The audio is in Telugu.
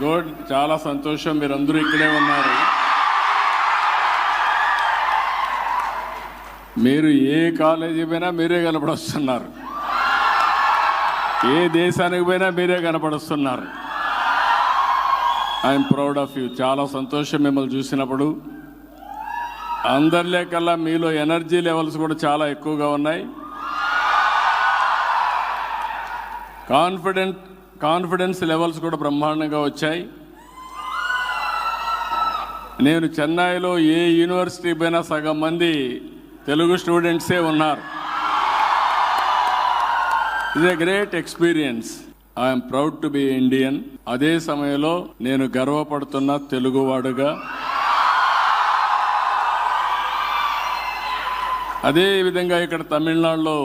గుడ్, చాలా సంతోషం మీరందరూ ఇక్కడే ఉన్నారు. మీరు ఏ కాలేజీ పోయినా మీరే కనపడొస్తున్నారు, ఏ దేశానికి పోయినా మీరే కనపడుస్తున్నారు. I'm proud of you. చాలా సంతోషం మిమ్మల్ని చూసినప్పుడు. అందరిలే కల్లా మీలో ఎనర్జీ లెవెల్స్ కూడా చాలా ఎక్కువగా ఉన్నాయి. కాన్ఫిడెన్స్ లెవెల్స్ కూడా బ్రహ్మాండంగా వచ్చాయి. నేను చెన్నైలో ఏ యూనివర్సిటీ పోయినా సగం మంది తెలుగు స్టూడెంట్సే ఉన్నారు. It's a great experience. I'm proud to be Indian. అదే సమయంలో నేను గర్వపడుతున్న తెలుగువాడుగా. అదే విధంగా ఇక్కడ తమిళనాడులో